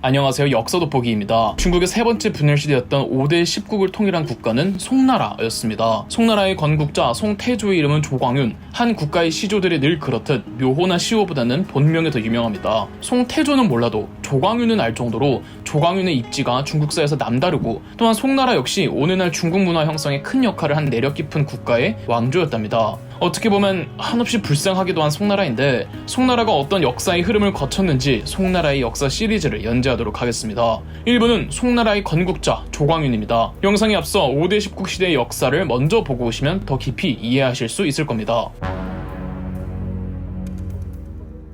안녕하세요. 역사 돋보기입니다. 중국의 세 번째 분열시대였던 5대 10국을 통일한 국가는 송나라였습니다. 송나라의 건국자 송태조의 이름은 조광윤. 한 국가의 시조들이 늘 그렇듯 묘호나 시호보다는 본명이 더 유명합니다. 송태조는 몰라도 조광윤은 알 정도로 조광윤의 입지가 중국사에서 남다르고, 또한 송나라 역시 오늘날 중국 문화 형성에 큰 역할을 한 내력 깊은 국가의 왕조였답니다. 어떻게 보면 한없이 불쌍하기도 한 송나라인데, 송나라가 어떤 역사의 흐름을 거쳤는지 송나라의 역사 시리즈를 연재하도록 하겠습니다. 1부는 송나라의 건국자 조광윤입니다. 영상에 앞서 5대 10국 시대의 역사를 먼저 보고 오시면 더 깊이 이해하실 수 있을 겁니다.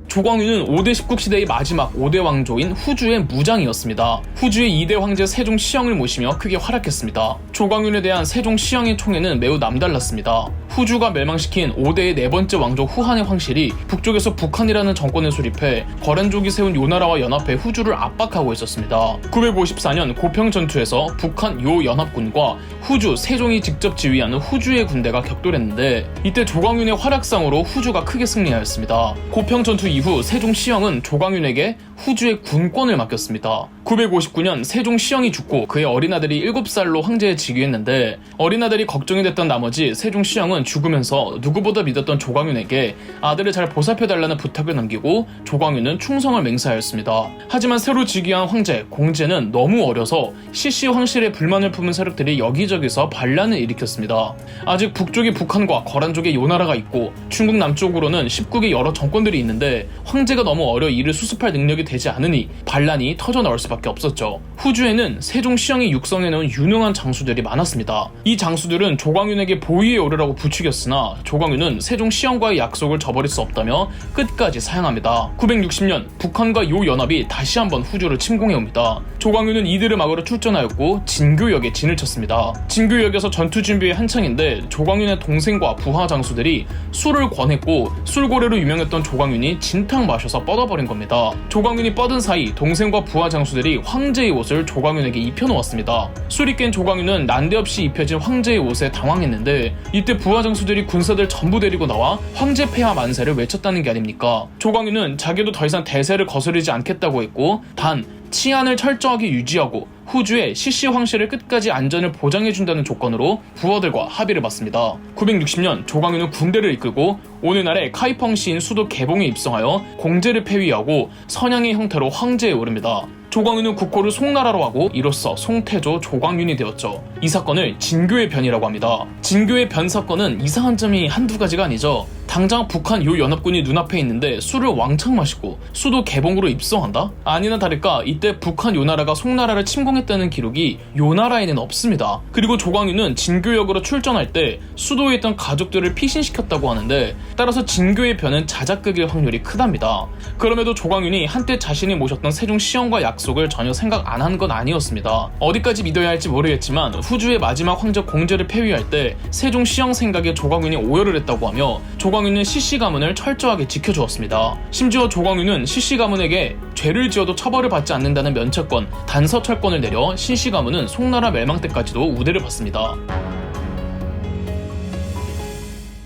조광윤은 5대 10국 시대의 마지막 5대 왕조인 후주의 무장이었습니다. 후주의 2대 황제 세종 시영을 모시며 크게 활약했습니다. 조광윤에 대한 세종 시영의 총애는 매우 남달랐습니다. 후주가 멸망시킨 5대의 네 번째 왕조 후한의 황실이 북쪽에서 북한이라는 정권을 수립해 거란족이 세운 요나라와 연합해 후주를 압박하고 있었습니다. 954년 고평전투에서 북한 요 연합군과 후주 세종이 직접 지휘하는 후주의 군대가 격돌했는데, 이때 조광윤의 활약상으로 후주가 크게 승리하였습니다. 고평전투 이후 세종 시영은 조광윤에게 후주의 군권을 맡겼습니다. 959년 세종 시영이 죽고 그의 어린아들이 7살로 황제에 즉위했는데, 어린아들이 걱정이 됐던 나머지 세종 시영은 죽으면서 누구보다 믿었던 조광윤에게 아들을 잘 보살펴달라는 부탁을 남기고 조광윤은 충성을 맹세하였습니다. 하지만 새로 즉위한 황제 공제는 너무 어려서 시시 황실의 불만을 품은 세력들이 여기저기서 반란을 일으켰습니다. 아직 북쪽에 북한과 거란족의 요나라가 있고 중국 남쪽으로는 10국의 여러 정권들이 있는데, 황제가 너무 어려 이를 수습할 능력이 되지 않으니 반란이 터져나올 수밖에 없었죠. 후주에는 세종 시영이 육성해놓은 유능한 장수들이 많았습니다. 이 장수들은 조광윤에게 보위에 오르라고 부추겼으나 조광윤은 세종 시영과의 약속을 저버릴 수 없다며 끝까지 사양합니다. 960년 북한과 요 연합이 다시 한번 후주를 침공해옵니다. 조광윤은 이들을 막으러 출전하였고 진교역에 진을 쳤습니다. 진교역에서 전투 준비에 한창인데 조광윤의 동생과 부하 장수들이 술을 권했고, 술고래로 유명했던 조광윤이 진탕 마셔서 뻗어버린 겁니다. 조광윤이 뻗은 사이 동생과 부하 장수들이 황제의 옷을 조광윤에게 입혀놓았습니다. 술이 깬 조광윤은 난데없이 입혀진 황제의 옷에 당황했는데, 이때 부하 장수들이 군사들 전부 데리고 나와 황제 폐하 만세를 외쳤다는 게 아닙니까? 조광윤은 자기도 더 이상 대세를 거스르지 않겠다고 했고, 단 치안을 철저하게 유지하고 후주의 시시 황실을 끝까지 안전을 보장해준다는 조건으로 부하들과 합의를 받습니다. 960년 조광윤은 군대를 이끌고 오늘날의 카이펑시인 수도 개봉에 입성하여 공제를 폐위하고 선양의 형태로 황제에 오릅니다. 조광윤은 국호를 송나라로 하고 이로써 송태조 조광윤이 되었죠. 이 사건을 진교의 변이라고 합니다. 진교의 변 사건은 이상한 점이 한두 가지가 아니죠. 당장 북한 요 연합군이 눈앞에 있는데 술을 왕창 마시고 수도 개봉으로 입성한다? 아니나 다를까 이때 북한 요나라가 송나라를 침공했다는 기록이 요나라에는 없습니다. 그리고 조광윤은 진교역으로 출전할 때 수도에 있던 가족들을 피신시켰다고 하는데, 따라서 진교의 변은 자작극일 확률이 크답니다. 그럼에도 조광윤이 한때 자신이 모셨던 세종 시영과 약속을 전혀 생각 안 한 건 아니었습니다. 어디까지 믿어야 할지 모르겠지만 후주의 마지막 황제 공제를 폐위할 때 세종 시영 생각에 조광윤이 오열을 했다고 하며, 조광윤은 시시 가문을 철저하게 지켜주었습니다. 심지어 조광윤은 시시 가문에게 죄를 지어도 처벌을 받지 않는다는 면책권, 단서철권을 내려 시시 가문은 송나라 멸망 때까지도 우대를 받습니다.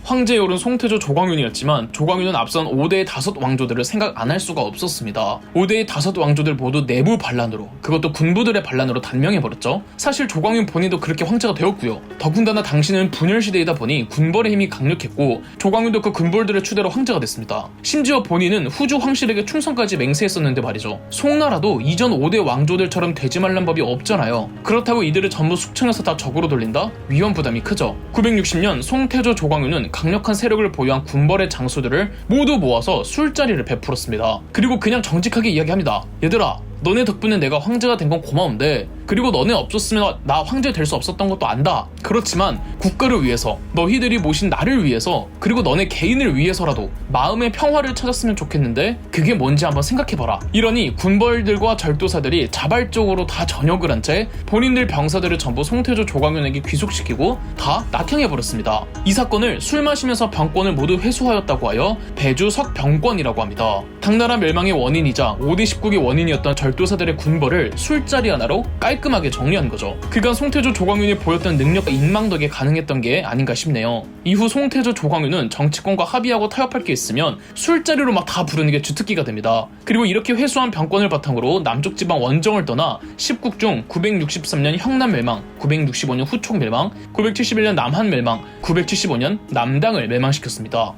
황제에 오른 송태조 조광윤이었지만 조광윤은 앞선 5대의 5 왕조들을 생각 안 할 수가 없었습니다. 5대의 5 왕조들 모두 내부 반란으로, 그것도 군부들의 반란으로 단명해버렸죠. 사실 조광윤 본인도 그렇게 황제가 되었고요. 더군다나 당시는 분열시대이다 보니 군벌의 힘이 강력했고 조광윤도 그 군벌들의 추대로 황제가 됐습니다. 심지어 본인은 후주 황실에게 충성까지 맹세했었는데 말이죠. 송나라도 이전 5대 왕조들처럼 되지 말란 법이 없잖아요. 그렇다고 이들을 전부 숙청해서 다 적으로 돌린다? 위험 부담이 크죠. 960년 송태조 조광윤은 강력한 세력을 보유한 군벌의 장수들을 모두 모아서 술자리를 베풀었습니다. 그리고 그냥 정직하게 이야기합니다. 얘들아, 너네 덕분에 내가 황제가 된 건 고마운데, 그리고 너네 없었으면 나 황제 될 수 없었던 것도 안다. 그렇지만 국가를 위해서, 너희들이 모신 나를 위해서, 그리고 너네 개인을 위해서라도 마음의 평화를 찾았으면 좋겠는데 그게 뭔지 한번 생각해봐라. 이러니 군벌들과 절도사들이 자발적으로 다 전역을 한 채 본인들 병사들을 전부 송태조 조광윤에게 귀속시키고 다 낙향해버렸습니다. 이 사건을 술 마시면서 병권을 모두 회수하였다고 하여 배주석병권이라고 합니다. 당나라 멸망의 원인이자 5대 10국의 원인이었던 절도사들의 군벌을 술자리 하나로 깔 깔끔하게 정리한 거죠. 그간 송태조 조광윤이 보였던 능력과 인망 덕에 가능했던 게 아닌가 싶네요. 이후 송태조 조광윤은 정치권과 합의하고 타협할 게 있으면 술자리로 막 다 부르는 게 주특기가 됩니다. 그리고 이렇게 회수한 병권을 바탕으로 남쪽 지방 원정을 떠나 10국 중 963년 형남 멸망, 965년 후총 멸망, 971년 남한 멸망, 975년 남당을 멸망시켰습니다.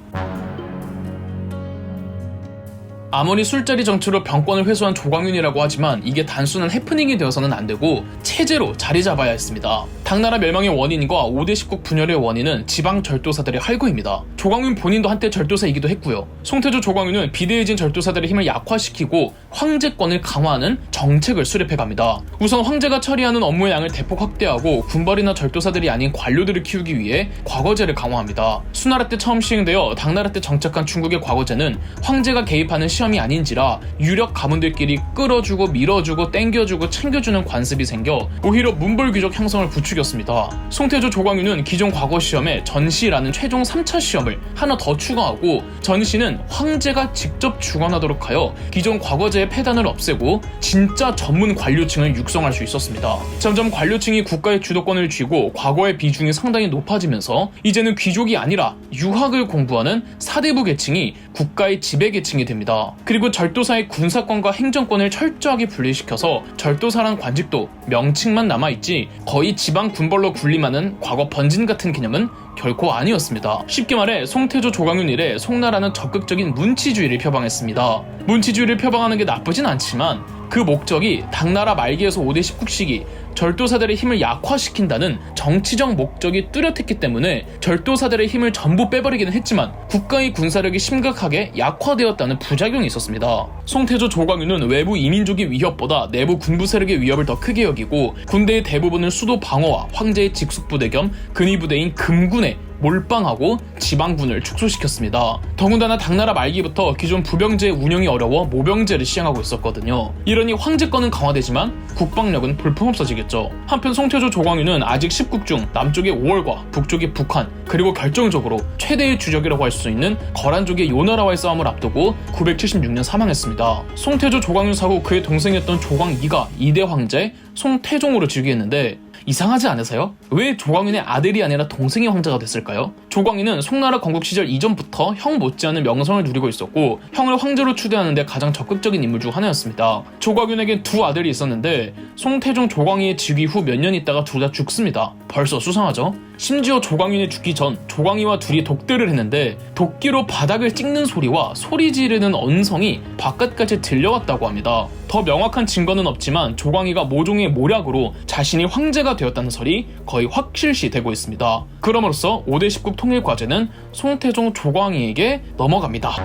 아무리 술자리 정치로 병권을 회수한 조광윤이라고 하지만 이게 단순한 해프닝이 되어서는 안 되고 체제로 자리 잡아야 했습니다. 당나라 멸망의 원인과 5대 10국 분열의 원인은 지방 절도사들의 할구입니다. 조광윤 본인도 한때 절도사이기도 했고요. 송태조 조광윤은 비대해진 절도사들의 힘을 약화시키고 황제권을 강화하는 정책을 수립해갑니다. 우선 황제가 처리하는 업무의 양을 대폭 확대하고 군벌이나 절도사들이 아닌 관료들을 키우기 위해 과거제를 강화합니다. 수나라 때 처음 시행되어 당나라 때 정착한 중국의 과거제는 황제가 개입하는 시험이 아닌지라 유력 가문들끼리 끌어주고 밀어주고 땡겨주고 챙겨주는 관습이 생겨 오히려 문벌귀족 형성을 부추겼습니다. 송태조 조광윤은 기존 과거 시험에 전시라는 최종 3차 시험을 하나 더 추가하고 전시는 황제가 직접 주관하도록 하여 기존 과거제의 폐단을 없애고 진짜 전문 관료층을 육성할 수 있었습니다. 점점 관료층이 국가의 주도권을 쥐고 과거의 비중이 상당히 높아지면서 이제는 귀족이 아니라 유학을 공부하는 사대부 계층이 국가의 지배 계층이 됩니다. 그리고 절도사의 군사권과 행정권을 철저하게 분리시켜서 절도사란 관직도 명칭만 남아있지 거의 지방 군벌로 군림하는 과거 번진 같은 개념은 결코 아니었습니다. 쉽게 말해 송태조 조광윤 이래 송나라는 적극적인 문치주의를 표방했습니다. 문치주의를 표방하는 게 나쁘진 않지만 그 목적이 당나라 말기에서 5대 10국 시기 절도사들의 힘을 약화시킨다는 정치적 목적이 뚜렷했기 때문에 절도사들의 힘을 전부 빼버리기는 했지만 국가의 군사력이 심각하게 약화되었다는 부작용이 있었습니다. 송태조 조광윤은 외부 이민족의 위협보다 내부 군부 세력의 위협을 더 크게 여기고 군대의 대부분을 수도 방어와 황제의 직속부대 겸 근위부대인 금군에 몰빵하고 지방군을 축소시켰습니다. 더군다나 당나라 말기부터 기존 부병제의 운영이 어려워 모병제를 시행하고 있었거든요. 이러니 황제권은 강화되지만 국방력은 볼품없어지겠죠. 한편 송태조 조광윤은 아직 10국 중 남쪽의 5월과 북쪽의 북한 그리고 결정적으로 최대의 주적이라고 할 수 있는 거란족의 요나라와의 싸움을 앞두고 976년 사망했습니다. 송태조 조광윤 사후 그의 동생이었던 조광이가 2대 황제 송태종으로 즉위했는데 이상하지 않으세요? 왜 조광윤의 아들이 아니라 동생이 황제가 됐을까요? 조광인은 송나라 건국 시절 이전부터 형 못지않은 명성을 누리고 있었고 형을 황제로 추대하는 데 가장 적극적인 인물 중 하나였습니다. 조광윤에겐 두 아들이 있었는데 송태종 조광이의 즉위 후 몇 년 있다가 둘 다 죽습니다. 벌써 수상하죠? 심지어 조광윤이 죽기 전 조광이와 둘이 독대를 했는데 도끼로 바닥을 찍는 소리와 소리 지르는 언성이 바깥까지 들려왔다고 합니다. 더 명확한 증거는 없지만 조광이가 모종의 모략으로 자신이 황제가 되었다는 설이 거의 확실시 되고 있습니다. 그럼으로써 5대 10국 통일 과제는 송태종 조광이에게 넘어갑니다.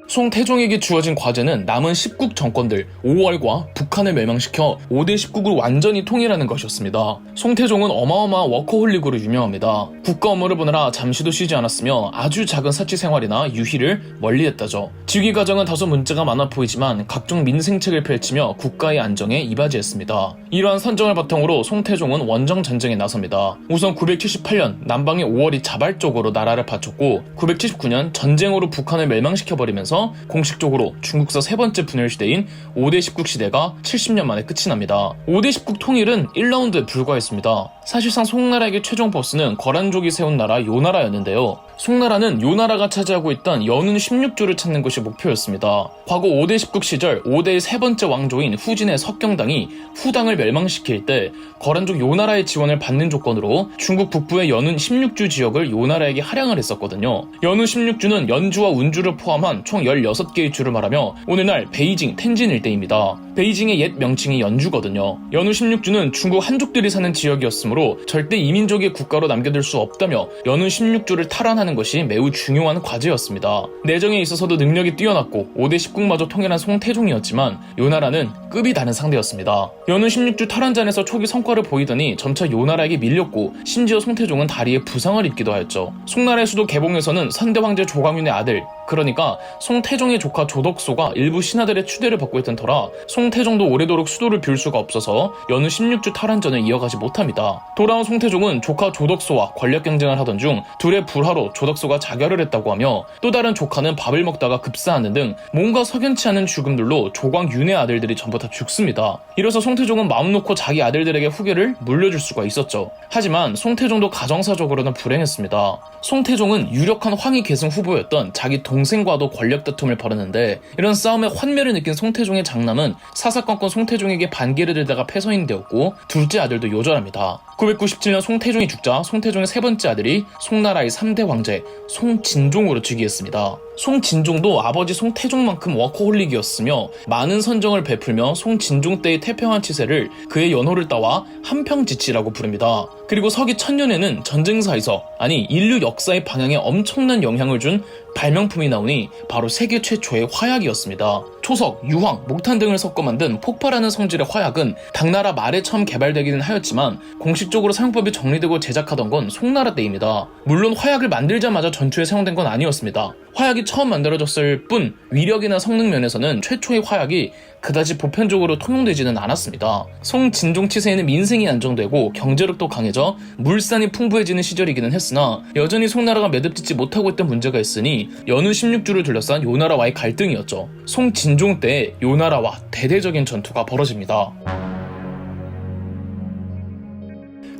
송태종에게 주어진 과제는 남은 10국 정권들 5월과 북한을 멸망시켜 5대 10국을 완전히 통일하는 것이었습니다. 송태종은 어마어마한 워커홀릭으로 유명합니다. 국가 업무를 보느라 잠시도 쉬지 않았으며 아주 작은 사치 생활이나 유희를 멀리했다죠. 즉위 과정은 다소 문제가 많아 보이지만 각종 민생책을 펼치며 국가의 안정에 이바지했습니다. 이러한 선정을 바탕으로 송태종은 원정 전쟁에 나섭니다. 우선 978년 남방의 5월이 자발적으로 나라를 바쳤고 979년 전쟁으로 북한을 멸망시켜버리면서 공식적으로 중국사 세 번째 분열 시대인 5대 10국 시대가 70년 만에 끝이 납니다. 5대 10국 통일은 1라운드에 불과했습니다. 사실상 송나라에게 최종 보스는 거란족이 세운 나라 요나라였는데요. 송나라는 요나라가 차지하고 있던 연운 16주를 찾는 것이 목표였습니다. 과거 5대 10국 시절 5대의 세 번째 왕조인 후진의 석경당이 후당을 멸망시킬 때 거란족 요나라의 지원을 받는 조건으로 중국 북부의 연운 16주 지역을 요나라에게 할양을 했었거든요. 연운 16주는 연주와 운주를 포함한 총 16개의 주를 말하며 오늘날 베이징, 텐진 일대입니다. 베이징의 옛 명칭이 연주거든요. 연운 16주는 중국 한족들이 사는 지역이었으므로 절대 이민족의 국가로 남겨둘 수 없다며 연운 16주를 탈환하는 것이 매우 중요한 과제였습니다. 내정에 있어서도 능력이 뛰어났고 5대 10국마저 통일한 송태종이었지만 요나라는 급이 다른 상대였습니다. 연운 16주 탈환전에서 초기 성과를 보이더니 점차 요나라에게 밀렸고 심지어 송태종은 다리에 부상을 입기도 하였죠. 송나라의 수도 개봉에서는 선대 황제 조광윤의 아들 그러니까 송태종의 조카 조덕소가 일부 신하들의 추대를 받고 있던 터라 송태종도 오래도록 수도를 비울 수가 없어서 연후 16주 탈환전을 이어가지 못합니다. 돌아온 송태종은 조카 조덕소와 권력 경쟁을 하던 중 둘의 불화로 조덕소가 자결을 했다고 하며 또 다른 조카는 밥을 먹다가 급사하는 등 뭔가 석연치 않은 죽음들로 조광윤의 아들들이 전부 다 죽습니다. 이래서 송태종은 마음 놓고 자기 아들들에게 후계를 물려줄 수가 있었죠. 하지만 송태종도 가정사적으로는 불행했습니다. 송태종은 유력한 황희 계승 후보였던 자기 동생과도 권력 다툼을 벌였는데 이런 싸움에 환멸을 느낀 송태종의 장남은 사사건건 송태종에게 반기를 들다가 패서인되었고 둘째 아들도 요절합니다. 997년 송태종이 죽자 송태종의 세 번째 아들이 송나라의 3대 황제 송진종으로 즉위했습니다. 송진종도 아버지 송태종만큼 워커홀릭이었으며 많은 선정을 베풀며 송진종 때의 태평한 치세를 그의 연호를 따와 한평지치라고 부릅니다. 그리고 서기 1000년에는 전쟁사에서 아니 인류 역사의 방향에 엄청난 영향을 준 발명품이 나오니 바로 세계 최초의 화약이었습니다. 초석, 유황, 목탄 등을 섞어 만든 폭발하는 성질의 화약은 당나라 말에 처음 개발되기는 하였지만 공식적으로 사용법이 정리되고 제작하던 건 송나라 때입니다. 물론 화약을 만들자마자 전투에 사용된 건 아니었습니다. 화약이 처음 만들어졌을 뿐 위력이나 성능 면에서는 최초의 화약이 그다지 보편적으로 통용되지는 않았습니다. 송진종 치세에는 민생이 안정되고 경제력도 강해져 물산이 풍부해지는 시절이기는 했으나 여전히 송나라가 매듭짓지 못하고 있던 문제가 있으니 연후 16주를 둘러싼 요나라와의 갈등이었죠. 송진종 때 요나라와 대대적인 전투가 벌어집니다.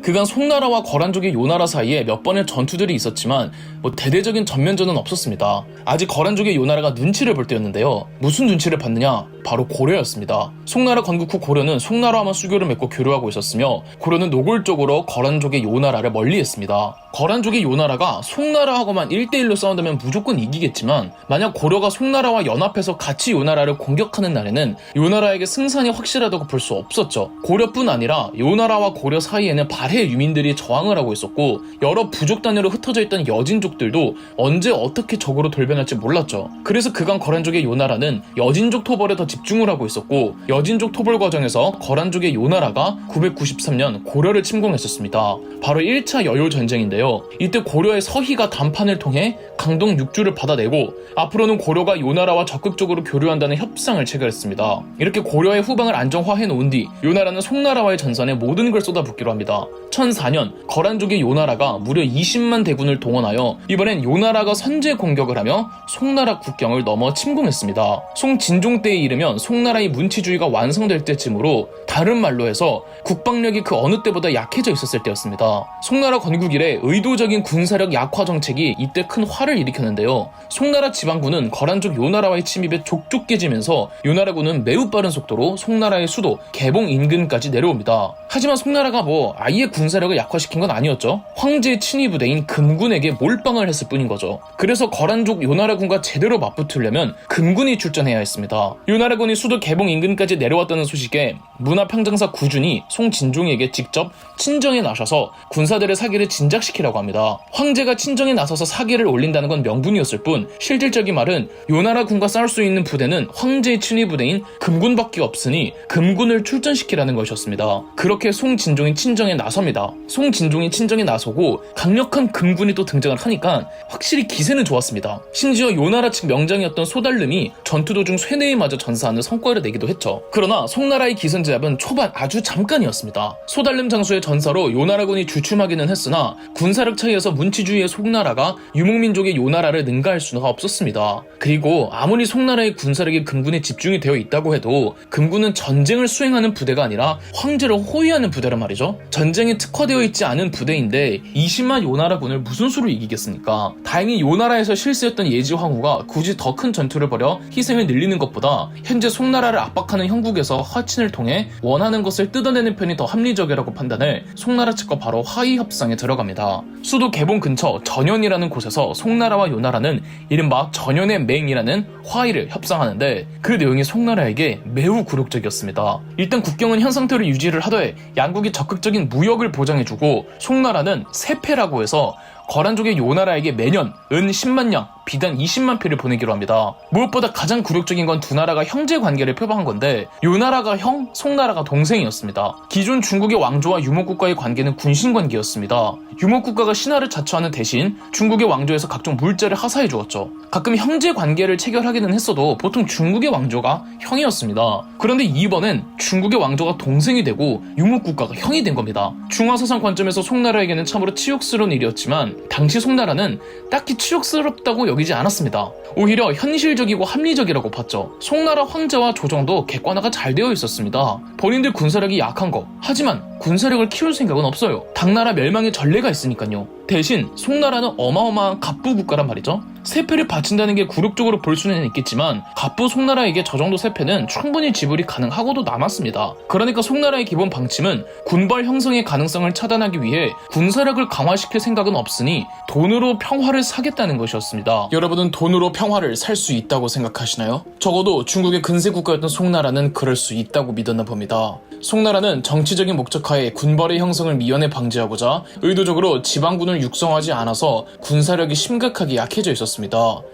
그간 송나라와 거란족의 요나라 사이에 몇 번의 전투들이 있었지만 대대적인 전면전은 없었습니다. 아직 거란족의 요나라가 눈치를 볼 때였는데요. 무슨 눈치를 봤느냐? 바로 고려였습니다. 송나라 건국 후 고려는 송나라와만 수교를 맺고 교류하고 있었으며 고려는 노골적으로 거란족의 요나라를 멀리했습니다. 거란족의 요나라가 송나라하고만 1대1로 싸운다면 무조건 이기겠지만 만약 고려가 송나라와 연합해서 같이 요나라를 공격하는 날에는 요나라에게 승산이 확실하다고 볼 수 없었죠. 고려뿐 아니라 요나라와 고려 사이에는 발해 유민들이 저항을 하고 있었고 여러 부족 단위로 흩어져 있던 여진족들도 언제 어떻게 적으로 돌변할지 몰랐죠. 그래서 그간 거란족의 요나라는 여진족 토벌에 더 집중을 하고 있었고 여진족 토벌 과정에서 거란족의 요나라가 993년 고려를 침공했었습니다. 바로 1차 여요 전쟁인데요. 이때 고려의 서희가 단판을 통해 강동 6주를 받아내고 앞으로는 고려가 요나라와 적극적으로 교류한다는 협상을 체결했습니다. 이렇게 고려의 후방을 안정화해 놓은 뒤 요나라는 송나라와의 전선에 모든 걸 쏟아붓기로 합니다. 1004년 거란족의 요나라가 무려 20만 대군을 동원하여 이번엔 요나라가 선제 공격을 하며 송나라 국경을 넘어 침공했습니다. 송진종 때에 이르면 송나라의 문치주의가 완성될 때쯤으로 다른 말로 해서 국방력이 그 어느 때보다 약해져 있었을 때였습니다. 송나라 건국 이래 의도적인 군사력 약화 정책이 이때 큰 화를 일으켰는데요. 송나라 지방군은 거란족 요나라와의 침입에 족족 깨지면서 요나라군은 매우 빠른 속도로 송나라의 수도 개봉 인근까지 내려옵니다. 하지만 송나라가 아예 군사력을 약화시킨 건 아니었죠. 황제의 친위 부대인 금군에게 몰빵을 했을 뿐인 거죠. 그래서 거란족 요나라군과 제대로 맞붙으려면 금군이 출전해야 했습니다. 요나라군이 수도 개봉 인근까지 내려왔다는 소식에 문화평정사 구준이 송진종에게 직접 친정에 나서서 군사들의 사기를 진작시키라고 합니다. 황제가 친정에 나서서 사기를 올린다는 건 명분이었을 뿐 실질적인 말은 요나라군과 싸울 수 있는 부대는 황제의 친위 부대인 금군밖에 없으니 금군을 출전시키라는 것이었습니다. 그렇게 송진종이 친정에 나섭니다. 송진종이 친정에 나서고 강력한 금군이 또 등장을 하니까 확실히 기세는 좋았습니다. 심지어 요나라 측 명장이었던 소달름이 전투 도중 쇠뇌에 맞아 전사하는 성과를 내기도 했죠. 그러나 송나라의 기선제압은 초반 아주 잠깐이었습니다. 소달름 장수의 전사로 요나라군이 주춤하기는 했으나 군사력 차이에서 문치주의의 송나라가 유목민족의 요나라를 능가할 수는 없었습니다. 그리고 아무리 송나라의 군사력이 금군에 집중이 되어 있다고 해도 금군은 전쟁을 수행하는 부대가 아니라 황제를 호위하는 부대란 말이죠. 전쟁에 특화되어 있지 않은 부대인데 20만 요나라군을 무슨 수로 이기겠습니까? 다행히 요나라에서 실세였던 예지황후가 굳이 더 큰 전투를 벌여 희생을 늘리는 것보다 현재 송나라를 압박하는 형국에서 화친을 통해 원하는 것을 뜯어내는 편이 더 합리적이라고 판단해 송나라 측과 바로 화의 협상에 들어갑니다. 수도 개봉 근처 전현이라는 곳에서 송나라와 요나라는 이른바 전현의 맹이라는 화의를 협상하는데 그 내용이 송나라에게 매우 굴욕적이었습니다. 일단 국경은 현 상태로 유지를 하되 양국이 적극적인 무역을 보장해주고 송나라는 세패라고 해서 거란족의 요나라에게 매년 은 10만 냥, 비단 20만 표를 보내기로 합니다. 무엇보다 가장 굴욕적인 건 두 나라가 형제 관계를 표방한 건데 요나라가 형, 송나라가 동생이었습니다. 기존 중국의 왕조와 유목국가의 관계는 군신 관계였습니다. 유목국가가 신하를 자처하는 대신 중국의 왕조에서 각종 물자를 하사해 주었죠. 가끔 형제 관계를 체결하기는 했어도 보통 중국의 왕조가 형이었습니다. 그런데 이번엔 중국의 왕조가 동생이 되고 유목국가가 형이 된 겁니다. 중화사상 관점에서 송나라에게는 참으로 치욕스러운 일이었지만 당시 송나라는 딱히 치욕스럽다고 여기지 않았습니다. 오히려 현실적이고 합리적이라고 봤죠. 송나라 황제와 조정도 객관화가 잘 되어 있었습니다. 본인들 군사력이 약한 거, 하지만 군사력을 키울 생각은 없어요. 당나라 멸망의 전례가 있으니까요. 대신 송나라는 어마어마한 갑부 국가란 말이죠. 세패를 바친다는 게 굴욕적으로 볼 수는 있겠지만 갑부 송나라에게 저 정도 세패는 충분히 지불이 가능하고도 남았습니다. 그러니까 송나라의 기본 방침은 군벌 형성의 가능성을 차단하기 위해 군사력을 강화시킬 생각은 없으니 돈으로 평화를 사겠다는 것이었습니다. 여러분은 돈으로 평화를 살 수 있다고 생각하시나요? 적어도 중국의 근세 국가였던 송나라는 그럴 수 있다고 믿었나 봅니다. 송나라는 정치적인 목적하에 군벌의 형성을 미연에 방지하고자 의도적으로 지방군을 육성하지 않아서 군사력이 심각하게 약해져 있었습니다.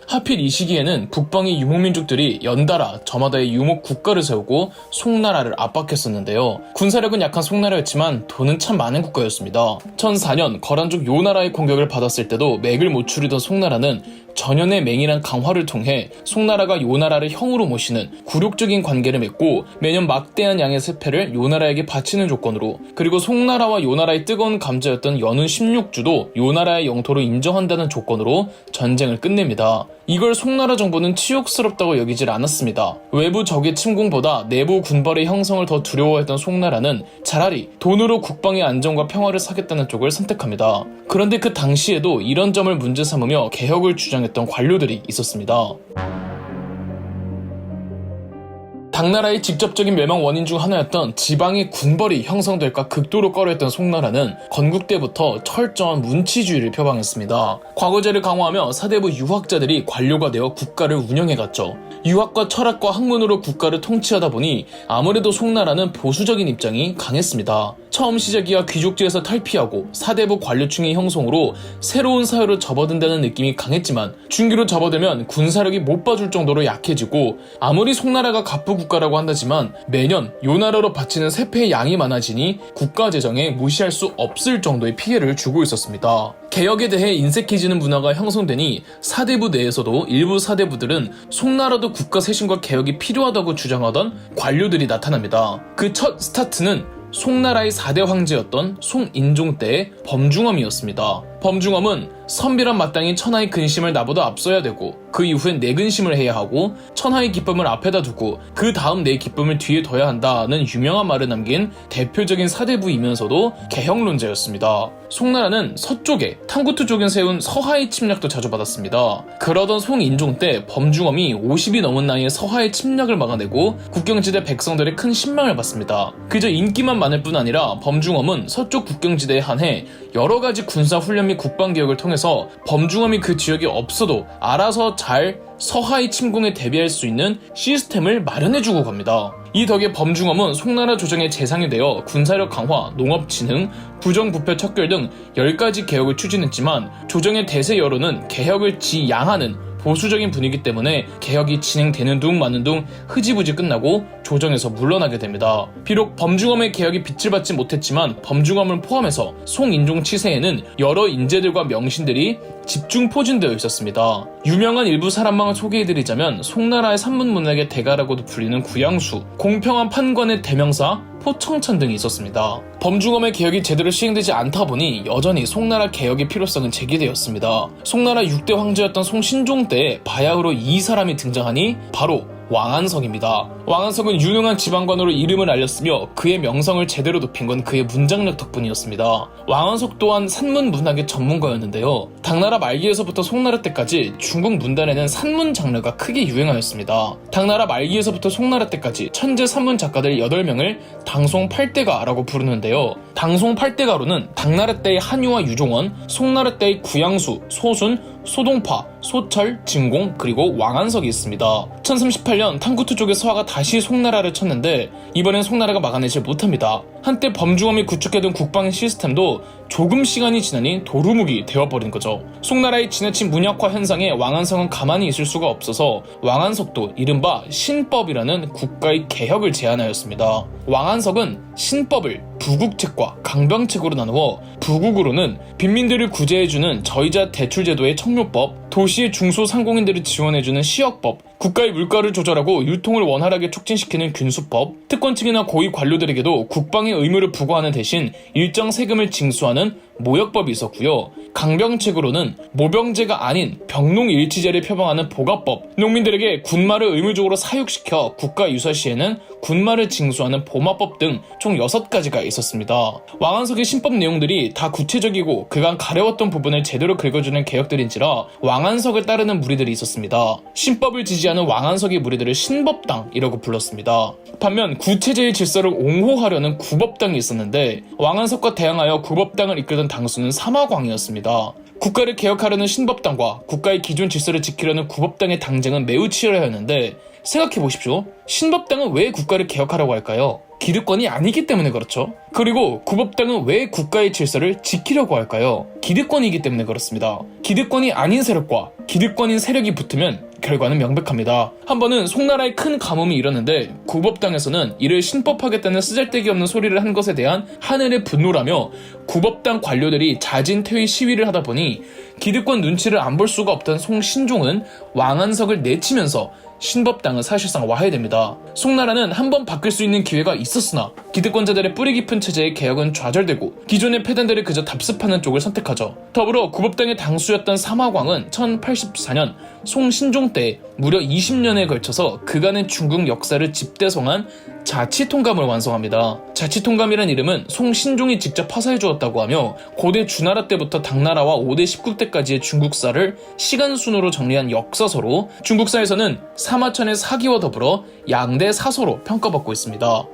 하필 이 시기에는 북방의 유목민족들이 연달아 저마다의 유목 국가를 세우고 송나라를 압박했었는데요. 군사력은 약한 송나라였지만 돈은 참 많은 국가였습니다. 1004년 거란족 요나라의 공격을 받았을 때도 맥을 못 추리던 송나라는 전연의 맹인한 강화를 통해 송나라가 요나라를 형으로 모시는 굴욕적인 관계를 맺고 매년 막대한 양의 세패를 요나라에게 바치는 조건으로, 그리고 송나라와 요나라의 뜨거운 감자였던 연운 16주도 요나라의 영토로 인정한다는 조건으로 전쟁을 끝냅니다. 이걸 송나라 정부는 치욕스럽다고 여기질 않았습니다. 외부 적의 침공보다 내부 군벌의 형성을 더 두려워했던 송나라는 차라리 돈으로 국방의 안정과 평화를 사겠다는 쪽을 선택합니다. 그런데 그 당시에도 이런 점을 문제 삼으며 개혁을 주장했던 관료들이 있었습니다. 당나라의 직접적인 멸망 원인 중 하나였던 지방의 군벌이 형성될까 극도로 꺼려했던 송나라는 건국 때부터 철저한 문치주의를 표방했습니다. 과거제를 강화하며 사대부 유학자들이 관료가 되어 국가를 운영해갔죠. 유학과 철학과 학문으로 국가를 통치하다 보니 아무래도 송나라는 보수적인 입장이 강했습니다. 처음 시작이야 귀족제에서 탈피하고 사대부 관료층의 형성으로 새로운 사회로 접어든다는 느낌이 강했지만 중기로 접어들면 군사력이 못 봐줄 정도로 약해지고, 아무리 송나라가 갑부 국가라고 한다지만 매년 요나라로 바치는 세패의 양이 많아지니 국가 재정에 무시할 수 없을 정도의 피해를 주고 있었습니다. 개혁에 대해 인색해지는 문화가 형성되니 사대부 내에서도 일부 사대부들은 송나라도 국가 쇄신과 개혁이 필요하다고 주장하던 관료들이 나타납니다. 그 첫 스타트는 송나라의 4대 황제였던 송인종 때의 범중엄이었습니다. 범중엄은 선비란 마땅히 천하의 근심을 나보다 앞서야 되고 그 이후엔 내 근심을 해야 하고 천하의 기쁨을 앞에다 두고 그 다음 내 기쁨을 뒤에 둬야 한다는 유명한 말을 남긴 대표적인 사대부이면서도 개혁론자였습니다. 송나라는 서쪽에 탕구투 쪽에 세운 서하의 침략도 자주 받았습니다. 그러던 송인종 때 범중엄이 50이 넘은 나이에 서하의 침략을 막아내고 국경지대 백성들의 큰 신망을 받습니다. 그저 인기만 많을 뿐 아니라 범중엄은 서쪽 국경지대에 한해 여러가지 군사훈련 및 국방개혁을 통해서 범중엄이 그 지역에 없어도 알아서 잘 서하의 침공에 대비할 수 있는 시스템을 마련해주고 갑니다. 이 덕에 범중엄은 송나라 조정의 재상이 되어 군사력 강화, 농업 진흥, 부정부패 척결 등 10가지 개혁을 추진했지만 조정의 대세 여론은 개혁을 지양하는 보수적인 분위기 때문에 개혁이 진행되는 둥 마는 둥 흐지부지 끝나고 조정에서 물러나게 됩니다. 비록 범중엄의 개혁이 빛을 받지 못했지만 범중엄을 포함해서 송인종 치세에는 여러 인재들과 명신들이 집중 포진되어 있었습니다. 유명한 일부 사람망을 소개해드리자면 송나라의 산문문학의 대가라고도 불리는 구양수, 공평한 판관의 대명사 포청천 등이 있었습니다. 범중엄의 개혁이 제대로 시행되지 않다 보니 여전히 송나라 개혁의 필요성은 제기되었습니다. 송나라 6대 황제였던 송신종 때에 바야흐로 이 사람이 등장하니 바로 왕안석입니다. 왕안석은 유능한 지방관으로 이름을 알렸으며 그의 명성을 제대로 높인 건 그의 문장력 덕분이었습니다. 왕안석 또한 산문 문학의 전문가였는데요. 당나라 말기에서부터 송나라 때까지 중국 문단에는 산문 장르가 크게 유행하였습니다. 당나라 말기에서부터 송나라 때까지 천재 산문 작가들 8명을 당송 8대가라고 부르는데요. 당송 8대가로는 당나라 때의 한유와 유종원, 송나라 때의 구양수, 소순, 소동파, 소철, 진공, 그리고 왕안석이 있습니다. 1038년 탕구투 쪽의 서화가 다시 송나라를 쳤는데 이번엔 송나라가 막아내질 못합니다. 한때 범주엄이 구축해둔 국방 시스템도 조금 시간이 지나니 도루묵이 되어버린 거죠. 송나라의 지나친 문약화 현상에 왕안석은 가만히 있을 수가 없어서 왕안석도 이른바 신법이라는 국가의 개혁을 제안하였습니다. 왕안석은 신법을 부국책과 강병책으로 나누어 부국으로는 빈민들을 구제해주는 저이자 대출제도의 청묘법, 도시의 중소상공인들을 지원해주는 시역법, 국가의 물가를 조절하고 유통을 원활하게 촉진시키는 균수법, 특권층이나 고위 관료들에게도 국방의 의무를 부과하는 대신 일정 세금을 징수하는 모역법이 있었고요. 강병책으로는 모병제가 아닌 병농일치제를 표방하는 보갑법, 농민들에게 군마를 의무적으로 사육시켜 국가 유사시에는 군마를 징수하는 보마법 등 총 6가지가 있었습니다. 왕안석의 신법 내용들이 다 구체적이고 그간 가려웠던 부분을 제대로 긁어주는 개혁들인지라 왕안석을 따르는 무리들이 있었습니다. 신법을 지지하는 왕안석의 무리들을 신법당이라고 불렀습니다. 반면 구체제의 질서를 옹호하려는 구법당이 있었는데 왕안석과 대항하여 구법당을 이끌던 당수는 사마광이었습니다. 국가를 개혁하려는 신법당과 국가의 기존 질서를 지키려는 구법당의 당쟁은 매우 치열하였는데 생각해보십시오. 신법당은 왜 국가를 개혁하라고 할까요? 기득권이 아니기 때문에 그렇죠. 그리고 구법당은 왜 국가의 질서를 지키려고 할까요? 기득권이기 때문에 그렇습니다. 기득권이 아닌 세력과 기득권인 세력이 붙으면 결과는 명백합니다. 한 번은 송나라의 큰 가뭄이 일었는데 구법당에서는 이를 신법하겠다는 쓰잘데기 없는 소리를 한 것에 대한 하늘의 분노라며 구법당 관료들이 자진퇴위 시위를 하다 보니 기득권 눈치를 안 볼 수가 없던 송신종은 왕안석을 내치면서 신법당은 사실상 와해됩니다. 송나라는 한 번 바뀔 수 있는 기회가 있었으나 기득권자들의 뿌리 깊은 체제의 개혁은 좌절되고 기존의 패단들을 그저 답습하는 쪽을 선택하죠. 더불어 구법당의 당수였던 사마광은 1084년 송신종 때 무려 20년에 걸쳐서 그간의 중국 역사를 집대성한 자치통감을 완성합니다. 자치통감이란 이름은 송신종이 직접 파사해 주었다고 하며 고대 주나라 때부터 당나라와 5대 19대까지의 중국사를 시간순으로 정리한 역사서로 중국사에서는 사마천의 사기와 더불어 양대 사서로 평가받고 있습니다.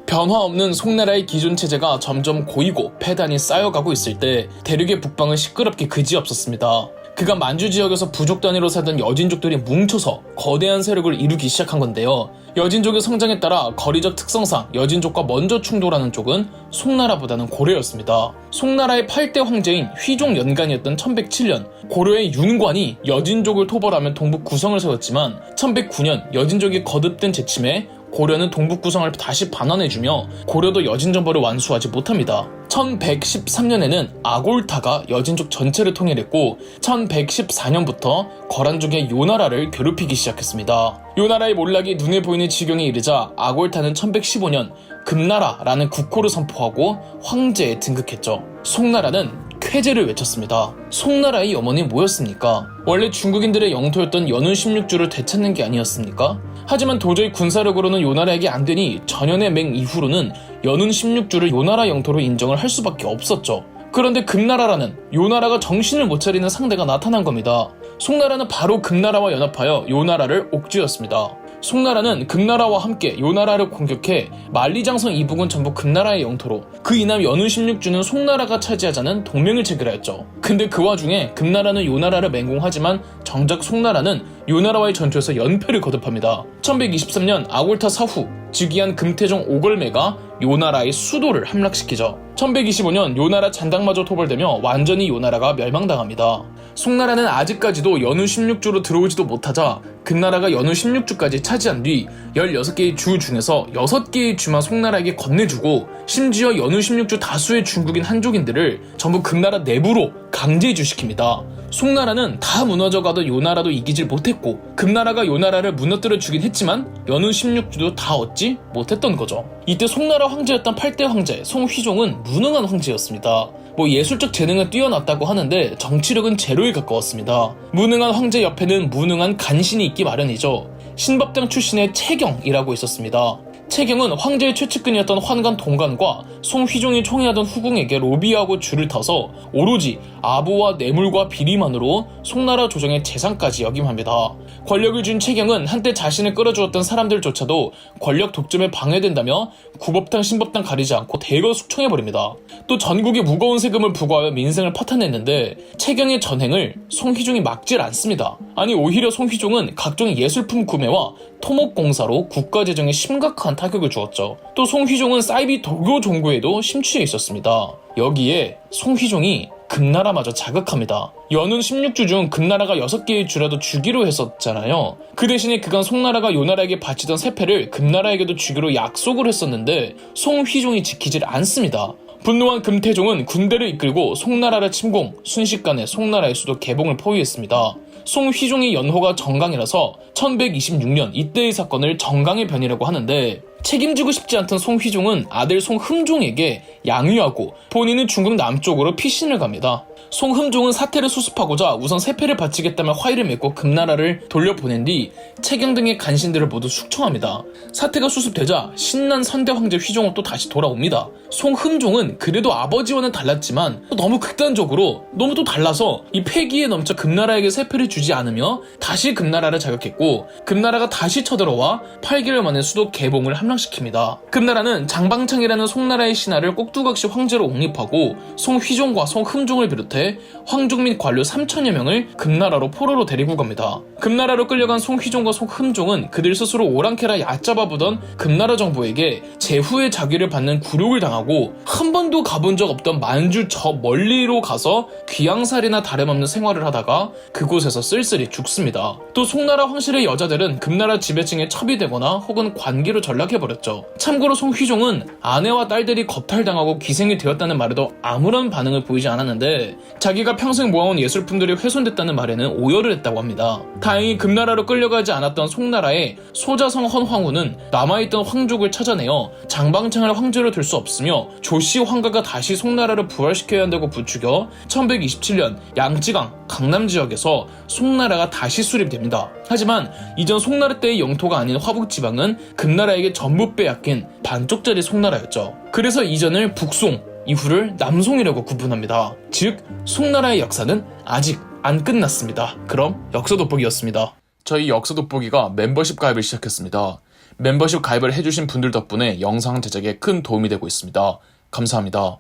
변화 없는 송나라의 기존 체제가 점점 고이고 패단이 쌓여가고 있을 때 대륙의 북방은 시끄럽게 그지없었습니다. 그간 만주 지역에서 부족 단위로 살던 여진족들이 뭉쳐서 거대한 세력을 이루기 시작한 건데요. 여진족의 성장에 따라 거리적 특성상 여진족과 먼저 충돌하는 쪽은 송나라보다는 고려였습니다. 송나라의 8대 황제인 휘종 연간이었던 1107년 고려의 윤관이 여진족을 토벌하며 동북 구성을 세웠지만 1109년 여진족이 거듭된 재침에 고려는 동북 구성을 다시 반환해주며 고려도 여진 정벌을 완수하지 못합니다. 1113년에는 아골타가 여진족 전체를 통일했고 1114년부터 거란족의 요나라를 괴롭히기 시작했습니다. 요나라의 몰락이 눈에 보이는 지경에 이르자 아골타는 1115년 금나라라는 국호를 선포하고 황제에 등극했죠. 송나라는 쾌제를 외쳤습니다. 송나라의 염원이 뭐였습니까? 원래 중국인들의 영토였던 연운 16주를 되찾는 게 아니었습니까? 하지만 도저히 군사력으로는 요나라에게 안 되니 전연의 맹 이후로는 연운 16주를 요나라 영토로 인정을 할 수밖에 없었죠. 그런데 금나라라는 요나라가 정신을 못 차리는 상대가 나타난 겁니다. 송나라는 바로 금나라와 연합하여 요나라를 옥죄었습니다. 송나라는 금나라와 함께 요나라를 공격해 만리장성 이북은 전부 금나라의 영토로 그 이남 연운 16주는 송나라가 차지하자는 동맹을 체결하였죠. 근데 그 와중에 금나라는 요나라를 맹공하지만 정작 송나라는 요나라와의 전투에서 연패를 거듭합니다. 1123년 아골타 사후 즉위한 금태종 오걸매가 요나라의 수도를 함락시키죠. 1125년 요나라 잔당마저 토벌되며 완전히 요나라가 멸망당합니다. 송나라는 아직까지도 연운 16주로 들어오지도 못하자 금나라가 연운 16주까지 차지한 뒤 16개의 주 중에서 6개의 주만 송나라에게 건네주고 심지어 연운 16주 다수의 중국인 한족인들을 전부 금나라 내부로 강제 이주시킵니다. 송나라는 다 무너져가도 요나라도 이기질 못했고 금나라가 요나라를 무너뜨려 주긴 했지만 연운 16주도 다 얻지 못했던 거죠. 이때 송나라 황제였던 8대 황제 송휘종은 무능한 황제였습니다. 예술적 재능은 뛰어났다고 하는데 정치력은 제로에 가까웠습니다. 무능한 황제 옆에는 무능한 간신이 있기 마련이죠. 신법당 출신의 채경이라고 있었습니다. 채경은 황제의 최측근이었던 환관 동관과 송휘종이 총애하던 후궁에게 로비하고 줄을 타서 오로지 아부와 뇌물과 비리만으로 송나라 조정의 재산까지 역임합니다. 권력을 준 채경은 한때 자신을 끌어주었던 사람들조차도 권력 독점에 방해된다며 구법당 신법당 가리지 않고 대거 숙청해버립니다. 또 전국에 무거운 세금을 부과하여 민생을 파탄냈는데 채경의 전행을 송휘종이 막질 않습니다. 아니 오히려 송휘종은 각종 예술품 구매와 토목공사로 국가재정에 심각한 타격을 주었죠. 또 송휘종은 사이비 도교 종구에도 심취해 있었습니다. 여기에 송휘종이 금나라마저 자극합니다. 연운 16주 중 금나라가 6개의 주라도 주기로 했었잖아요. 그 대신에 그간 송나라가 요나라에게 바치던 세패를 금나라에게도 주기로 약속을 했었는데 송휘종이 지키질 않습니다. 분노한 금태종은 군대를 이끌고 송나라를 침공, 순식간에 송나라의 수도 개봉을 포위했습니다. 송휘종의 연호가 정강이라서 1126년 이때의 사건을 정강의 변이라고 하는데 책임지고 싶지 않던 송휘종은 아들 송흠종에게 양위하고 본인은 중국 남쪽으로 피신을 갑니다. 송흠종은 사태를 수습하고자 우선 세패를 바치겠다며 화의를 맺고 금나라를 돌려보낸 뒤 채경 등의 간신들을 모두 숙청합니다. 사태가 수습되자 신난 선대 황제 휘종은 또 다시 돌아옵니다. 송흠종은 그래도 아버지와는 달랐지만 너무 극단적으로 너무 또 달라서 이 패기에 넘쳐 금나라에게 세패를 주지 않으며 다시 금나라를 자극했고 금나라가 다시 쳐들어와 8개월 만에 수도 개봉을 함락시킵니다. 금나라는 장방창이라는 송나라의 신하를 꼭두각시 황제로 옹립하고 송휘종과 송흠종을 비롯해 황족 및 관료 3천여 명을 금나라로 포로로 데리고 갑니다. 금나라로 끌려간 송휘종과 송흠종은 그들 스스로 오랑캐라 얕잡아보던 금나라 정부에게 제후의 자귀를 받는 굴욕을 당하고 한 번도 가본 적 없던 만주 저 멀리로 가서 귀양살이나 다름없는 생활을 하다가 그곳에서 쓸쓸히 죽습니다. 또 송나라 황실의 여자들은 금나라 지배층에 첩이되거나 혹은 관기로 전락해버렸죠. 참고로 송휘종은 아내와 딸들이 겁탈당하고 기생이 되었다는 말에도 아무런 반응을 보이지 않았는데 자기가 평생 모아온 예술품들이 훼손됐다는 말에는 오열을 했다고 합니다. 다행히 금나라로 끌려가지 않았던 송나라의 소자성 헌황후는 남아있던 황족을 찾아내어 장방창을 황제로 들 수 없으며 조씨 황가가 다시 송나라를 부활시켜야 한다고 부추겨 1127년 양지강, 강남 지역에서 송나라가 다시 수립됩니다. 하지만 이전 송나라 때의 영토가 아닌 화북지방은 금나라에게 전부 빼앗긴 반쪽짜리 송나라였죠. 그래서 이전을 북송, 이후를 남송이라고 구분합니다. 즉 송나라의 역사는 아직 안 끝났습니다. 그럼 역사 돋보기였습니다. 저희 역사 돋보기가 멤버십 가입을 시작했습니다. 멤버십 가입을 해주신 분들 덕분에 영상 제작에 큰 도움이 되고 있습니다. 감사합니다.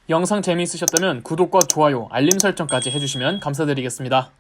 영상 재미있으셨다면 구독과 좋아요, 알림 설정까지 해주시면 감사드리겠습니다.